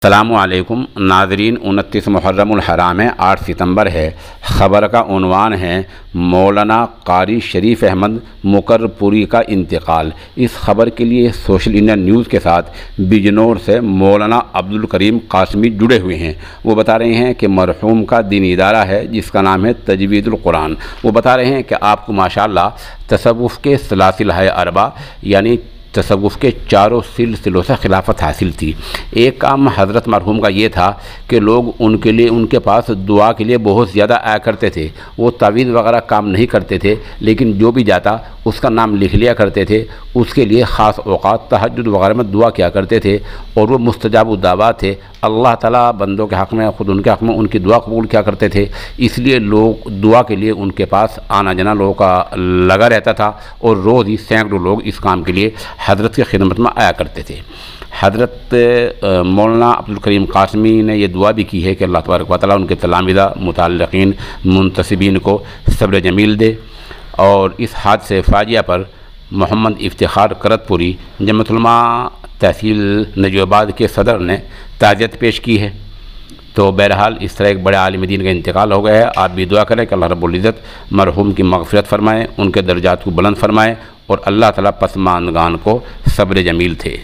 अस्सलामुअलैकुम नाज़रीन, 29 मुहर्रमुल हराम है, 8 सितंबर है। ख़बर का उन्वान है मौलाना कारी शरीफ अहमद मुकर्रपुरी का इंतकाल। इस खबर के लिए सोशल इंडिया न्यूज़ के साथ बिजनौर से मौलाना अब्दुल करीम कासमी जुड़े हुए हैं। वो बता रहे हैं कि मरहूम का दीनी इदारा है जिसका नाम है तजवीदुल कुरान। वो बता रहे हैं कि आपको माशाअल्लाह तसव्वुफ़ के सलासिल है अरबा यानी तसव्वुफ़ के चारों सिलसिलों से खिलाफत हासिल थी। एक काम हज़रत मरहूम का ये था कि लोग उनके लिए उनके पास दुआ के लिए बहुत ज़्यादा आया करते थे। वो तावीज़ वगैरह काम नहीं करते थे, लेकिन जो भी जाता उसका नाम लिख लिया करते थे। उसके लिए ख़ास औक़ात तहज्जुद वगैरह में दुआ किया करते थे और वो मुस्तजाब दावा थे। अल्लाह ताला बंदों के हक़ में, ख़ुद उनके हक़ में उनकी दुआ कबूल किया करते थे। इसलिए लोग दुआ के लिए उनके पास आना जाना लोगों का लगा रहता था और रोज़ ही सैकड़ों लोग इस काम के लिए हज़रत की खिदमत में आया करते थे। हज़रत मौलाना अब्दुल करीम कासमी ने यह दुआ भी की है कि अल्लाह तबारक व तआला उनके तलामिदा मुतअल्लिक़ीन मुंतसिबीन को सब्र जमील दे। और इस हादसे फाजिया पर मोहम्मद इफ्तिखार करतपुरी जमात उलमा तहसील नजूबाद के सदर ने ताज़ियत पेश की है। तो बहरहाल इस तरह एक बड़े आलिम दीन का इंतकाल हो गया है। आप भी दुआ करें कि अल्लाह रब्बुल इज़्ज़त मरहूम की मग़फ़िरत फ़रमाए, उनके दर्जात को बुलंद फ़रमाए और अल्लाह ताला पसमानदान को सब्र जमील थे।